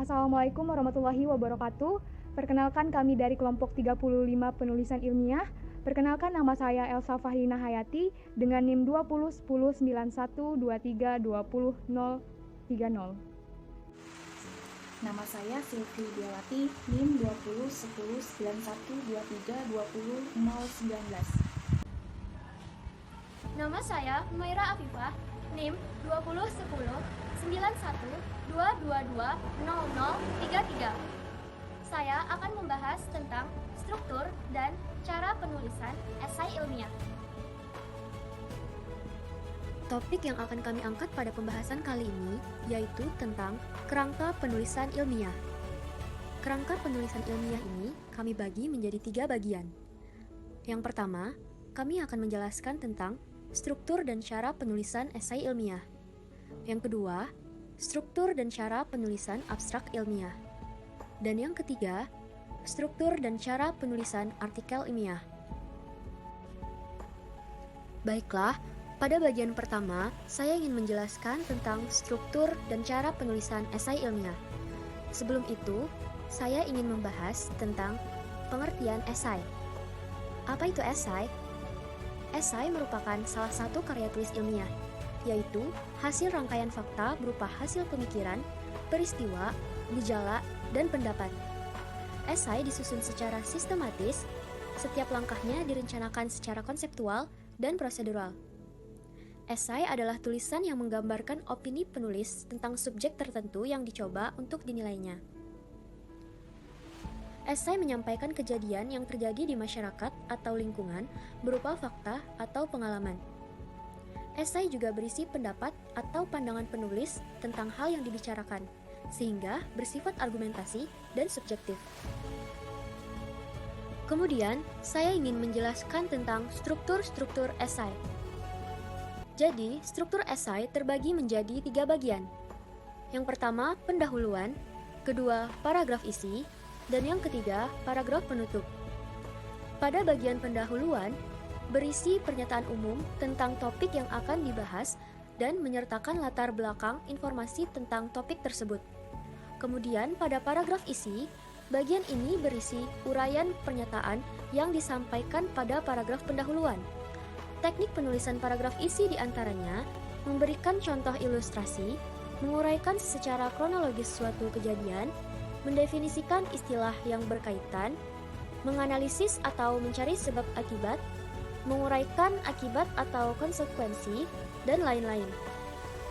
Assalamualaikum warahmatullahi wabarakatuh. Perkenalkan kami dari kelompok 35 penulisan ilmiah. Perkenalkan nama saya Elsa Fahrina Hayati dengan NIM 201091232030. Nama saya Silvi Diawati, NIM 201091232019. Nama saya Humaira Afifah, NIM 20109122200033. Saya akan membahas tentang struktur dan cara penulisan esai ilmiah. Topik yang akan kami angkat pada pembahasan kali ini yaitu tentang kerangka penulisan ilmiah. Kerangka penulisan ilmiah ini kami bagi menjadi 3 bagian. Yang pertama, kami akan menjelaskan tentang struktur dan cara penulisan esai ilmiah. Yang kedua, struktur dan cara penulisan abstrak ilmiah. Dan yang ketiga, struktur dan cara penulisan artikel ilmiah. Baiklah, pada bagian pertama, saya ingin menjelaskan tentang struktur dan cara penulisan esai ilmiah. Sebelum itu, saya ingin membahas tentang pengertian esai. Apa itu esai? Esai merupakan salah satu karya tulis ilmiah, yaitu hasil rangkaian fakta berupa hasil pemikiran, peristiwa, gejala, dan pendapat. Esai disusun secara sistematis, setiap langkahnya direncanakan secara konseptual dan prosedural. Esai adalah tulisan yang menggambarkan opini penulis tentang subjek tertentu yang dicoba untuk dinilainya. Esai menyampaikan kejadian yang terjadi di masyarakat atau lingkungan berupa fakta atau pengalaman. Esai juga berisi pendapat atau pandangan penulis tentang hal yang dibicarakan, sehingga bersifat argumentasi dan subjektif. Kemudian, saya ingin menjelaskan tentang struktur-struktur esai. Jadi, struktur esai terbagi menjadi 3 bagian. Yang pertama, pendahuluan, kedua, paragraf isi, dan yang ketiga, paragraf penutup. Pada bagian pendahuluan, berisi pernyataan umum tentang topik yang akan dibahas dan menyertakan latar belakang informasi tentang topik tersebut. Kemudian, pada paragraf isi, bagian ini berisi uraian pernyataan yang disampaikan pada paragraf pendahuluan. Teknik penulisan paragraf isi diantaranya memberikan contoh ilustrasi, menguraikan secara kronologis suatu kejadian, mendefinisikan istilah yang berkaitan, menganalisis atau mencari sebab akibat, menguraikan akibat atau konsekuensi, dan lain-lain.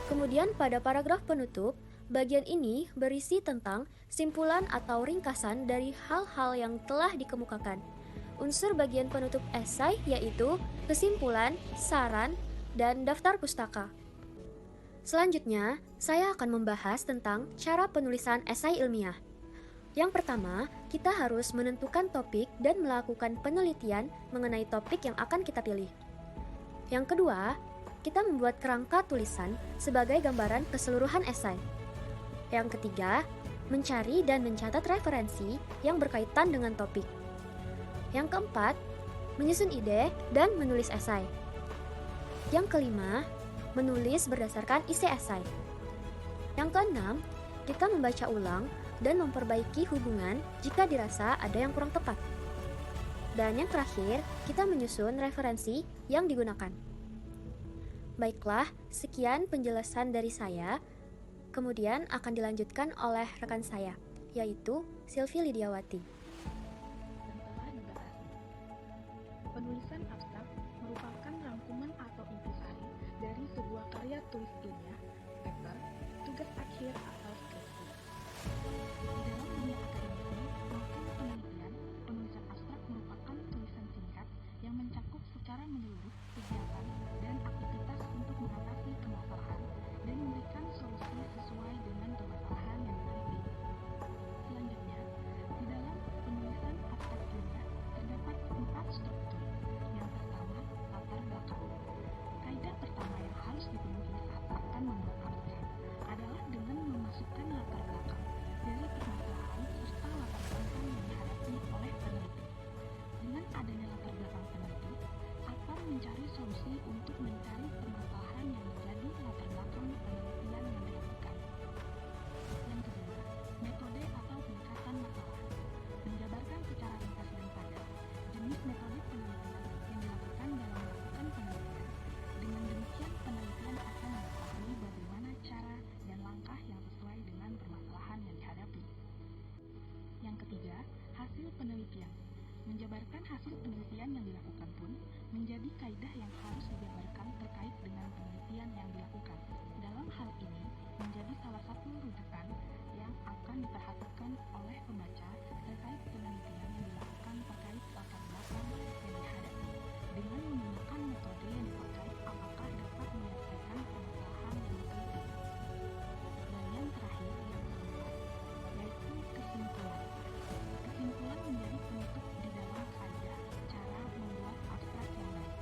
Kemudian pada paragraf penutup, bagian ini berisi tentang simpulan atau ringkasan dari hal-hal yang telah dikemukakan. Unsur bagian penutup esai yaitu kesimpulan, saran, dan daftar pustaka. Selanjutnya, saya akan membahas tentang cara penulisan esai ilmiah. Yang pertama, kita harus menentukan topik dan melakukan penelitian mengenai topik yang akan kita pilih. Yang kedua, kita membuat kerangka tulisan sebagai gambaran keseluruhan esai. Yang ketiga, mencari dan mencatat referensi yang berkaitan dengan topik. Yang keempat, menyusun ide dan menulis esai. Yang kelima, menulis berdasarkan isi esai. Yang keenam, kita membaca ulang dan memperbaiki hubungan jika dirasa ada yang kurang tepat. Dan yang terakhir, kita menyusun referensi yang digunakan. Baiklah, sekian penjelasan dari saya. Kemudian akan dilanjutkan oleh rekan saya, yaitu Silvi Lidiawati. Dan telah dibahas. Penulisan abstrak merupakan rangkuman atau intisari dari sebuah karya tulis ilmiah, paper, tugas akhir atau skripsi. Di dalam dunia akademisi maupun penelitian, penulisan abstrak merupakan tulisan singkat yang mencakup secara menyeluruh kegiatan dan aktivitas untuk mengatasi permasalahan dan memberikan solusi sesuai dengan permasalahan yang diteliti. Selanjutnya, di dalam penulisan abstrak ilmiah terdapat 4 struktur. Yang pertama, latar belakang. Kaidah pertama yang harus dipenuhi saat akan membuat abstrak adalah dengan memasukkan latar belakang dari permasalahan serta latar belakang yang dihadapi oleh peneliti. Dengan adanya latar belakang peneliti, akan mencari solusi untuk mencari permasalahan yang menjadi latar belakang penelitian yang dilakukan. Yang kedua, metode penelitian. Menjabarkan hasil penelitian yang dilakukan pun menjadi kaidah yang harus dijabarkan terkait dengan penelitian yang dilakukan. Dalam hal ini, menjadi salah satu rujukan yang akan diperhatikan oleh pembaca terkait penelitian yang dilakukan terkait latar belakang yang dihadapi, dengan menggunakan metode yang dipakai apakah dapat menyelesaikan permasalahan yang diteliti. Dan yang terakhir, yang keempat, yaitu kesimpulan. Kesimpulan menjadi penutup di dalam kaidah cara membuat abstrak yang baik.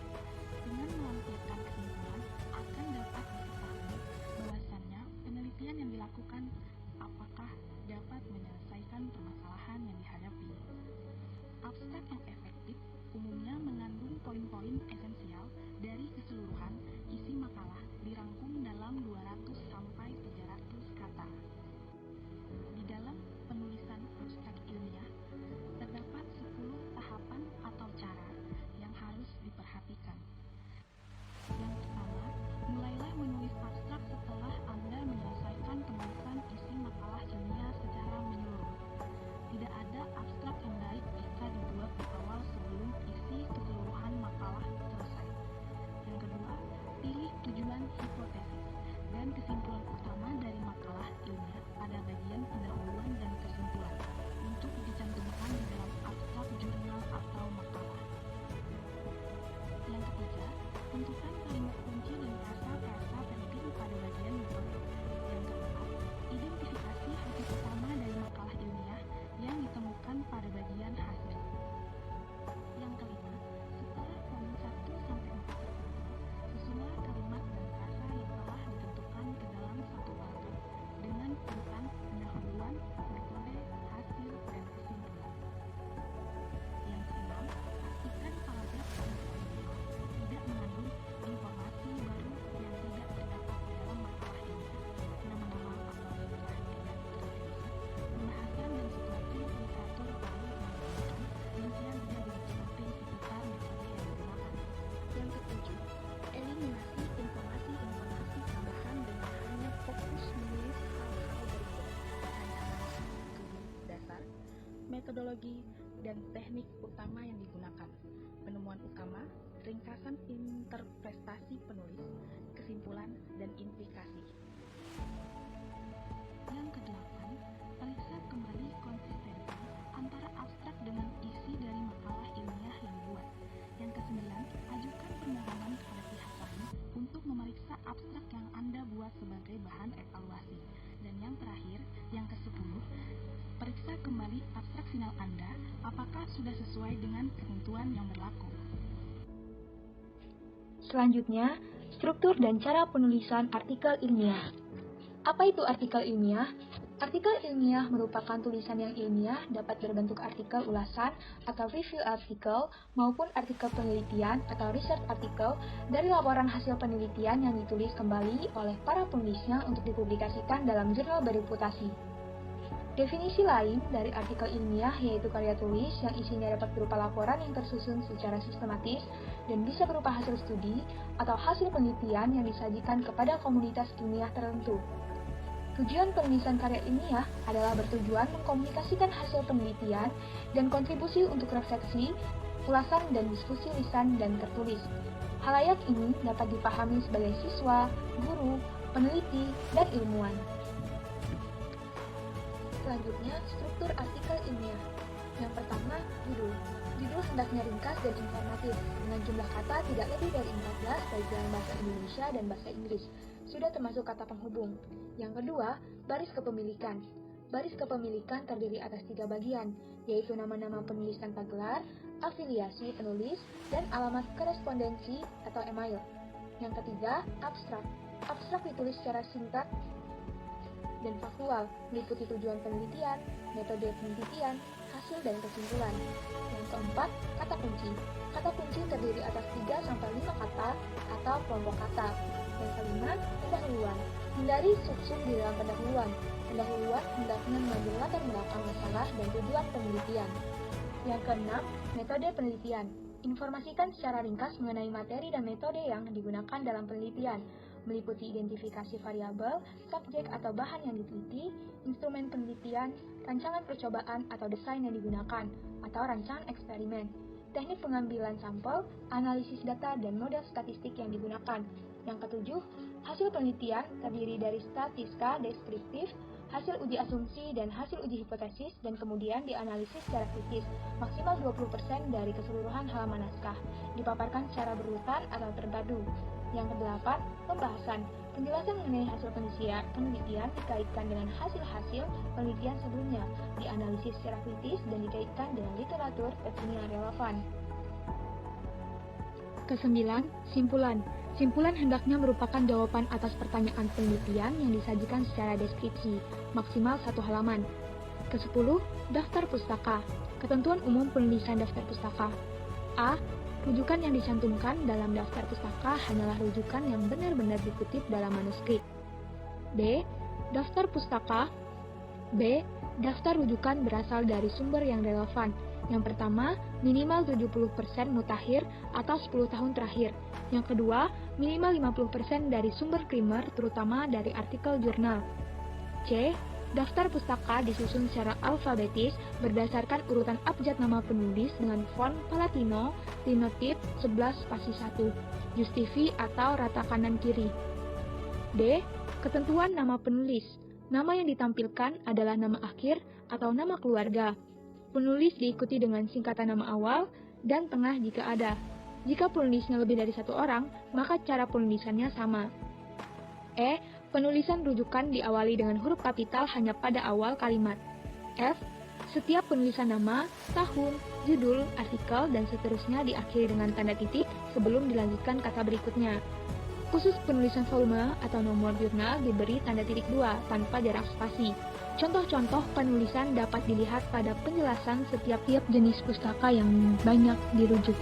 Dengan melampirkan kesimpulan, akan dapat diketahui bahwasannya penelitian yang dilakukan apakah dapat menyelesaikan permasalahan yang dihadapi. Abstrak yang efektif umumnya mengandung poin-poin esensial dari keseluruhan isi makalah dirangkum dalam 200 sampai 300 kata. Di dalam penulisan abstrak ilmiah, terdapat 10 tahapan atau cara yang harus diperhatikan. Yang pertama, mulailah menulis abstrak setelah Anda menyelesaikan penulisan isi makalah ilmiah secara menyeluruh. Tidak ada abstrak yang baik jika dibuat di awal sebelum isi keseluruhan makalah selesai. Yang kedua, pilih tujuan hipotesis dan kesimpulan utama dari makalah ilmiah pada bagian pendahuluan dan kesimpulan untuk dicantumkan di dalam abstrak jurnal atau makalah. Yang ketiga, tentukan kalimat kunci dan frasa-frasa penting pada bagian metode. Yang keempat, identifikasi hasil utama dari makalah ilmiah yang ditemukan pada bagian hasil. Yang kelima, setelah poin 1 sampai 4 susunlah kalimat dan frasa yang telah ditentukan ke dalam satu paragraf dengan urutan pendahuluan, metode, hasil, dan kesimpulan. Yang keenam, pastikan paragraf dan poin tidak mengandung informasi baru yang tidak terdapat di dalam makalah ilmiah, nama-nama atau istilah yang terdefinisi, pembahasan dan situasi literatur baru yang digunakan, rincian dan penting seputar metode yang digunakan. Yang ketujuh, eliminasi informasi tambahan dengan hanya fokus menulis hal-hal berikut: rancangan studi dasar, metodologi, dan teknik utama yang digunakan, penemuan utama, ringkasan interpretasi penulis, kesimpulan, dan implikasi. Yang kedelapan, periksa kembali konsistensi antara abstrak dengan isi dari makalah ilmiah yang dibuat. Yang kesembilan, ajukan permohonan kepada pihak lain untuk memeriksa abstrak yang Anda buat sebagai bahan evaluasi. Dan yang terakhir, yang kesepuluh, periksa kembali abstrak final Anda apakah sudah sesuai dengan ketentuan yang berlaku. Selanjutnya, struktur dan cara penulisan artikel ilmiah. Apa itu artikel ilmiah? Artikel ilmiah merupakan tulisan yang ilmiah, dapat berbentuk artikel ulasan atau review artikel maupun artikel penelitian atau research artikel dari laporan hasil penelitian yang ditulis kembali oleh para penulisnya untuk dipublikasikan dalam jurnal bereputasi. Definisi lain dari artikel ilmiah yaitu karya tulis yang isinya dapat berupa laporan yang tersusun secara sistematis dan bisa berupa hasil studi atau hasil penelitian yang disajikan kepada komunitas ilmiah tertentu. Tujuan penulisan karya ilmiah adalah bertujuan mengkomunikasikan hasil penelitian dan kontribusi untuk refleksi, ulasan dan diskusi lisan dan tertulis. Halayak ini dapat dipahami sebagai siswa, guru, peneliti, dan ilmuwan. Selanjutnya, struktur artikel ilmiah. Yang pertama, judul. Judul hendaknya ringkas dan informatif, dengan jumlah kata tidak lebih dari 14 baik dalam bahasa Indonesia dan bahasa Inggris, sudah termasuk kata penghubung. Yang kedua, baris kepemilikan. Baris kepemilikan terdiri atas 3 bagian, yaitu nama-nama penulis tanpa gelar, afiliasi penulis, dan alamat korespondensi atau email. Yang ketiga, abstrak. Abstrak ditulis secara singkat dan faktual, meliputi tujuan penelitian, metode penelitian, hasil dan kesimpulan. Yang keempat, kata kunci. Kata kunci terdiri atas 3-5 kata atau kelompok kata. Yang kelima, pendahuluan. Hindari sub-sub di dalam pendahuluan. Pendahuluan hendaknya mengambil latar belakang masalah dan tujuan penelitian. Yang keenam, metode penelitian. Informasikan secara ringkas mengenai materi dan metode yang digunakan dalam penelitian. meliputi identifikasi variabel, subjek atau bahan yang diteliti, instrumen penelitian, rancangan percobaan atau desain yang digunakan, atau rancangan eksperimen, teknik pengambilan sampel, analisis data, dan model statistik yang digunakan. Yang ketujuh, hasil penelitian terdiri dari statistika deskriptif, hasil uji asumsi, dan hasil uji hipotesis, dan kemudian dianalisis secara kritis, maksimal 20% dari keseluruhan halaman naskah, dipaparkan secara berurutan atau terpadu. Yang kedelapan, pembahasan. Penjelasan mengenai hasil penelitian dikaitkan dengan hasil-hasil penelitian sebelumnya, dianalisis secara kritis, dan dikaitkan dengan literatur terkini yang relevan. Kesembilan, simpulan. Simpulan hendaknya merupakan jawaban atas pertanyaan penelitian yang disajikan secara deskripsi, maksimal 1 halaman. Ke-10, daftar pustaka. Ketentuan umum penulisan daftar pustaka. A. Rujukan yang dicantumkan dalam daftar pustaka hanyalah rujukan yang benar-benar dikutip dalam manuskrip. B. Daftar pustaka. B. Daftar rujukan berasal dari sumber yang relevan. Yang pertama, minimal 70% mutakhir atau 10 tahun terakhir. Yang kedua, minimal 50% dari sumber primer, terutama dari artikel jurnal. C. Daftar pustaka disusun secara alfabetis berdasarkan urutan abjad nama penulis dengan font Palatino, Linotype 11:1, Justifi atau rata kanan kiri. D. Ketentuan nama penulis. Nama yang ditampilkan adalah nama akhir atau nama keluarga. Penulis diikuti dengan singkatan nama awal dan tengah jika ada. Jika penulisnya lebih dari 1 orang, maka cara penulisannya sama. E. Penulisan rujukan diawali dengan huruf kapital hanya pada awal kalimat. F. Setiap penulisan nama, tahun, judul, artikel, dan seterusnya diakhiri dengan tanda titik sebelum dilanjutkan kata berikutnya. Khusus penulisan volume atau nomor jurnal diberi tanda titik 2 tanpa jarak spasi. Contoh-contoh penulisan dapat dilihat pada penjelasan setiap jenis pustaka yang banyak dirujuk.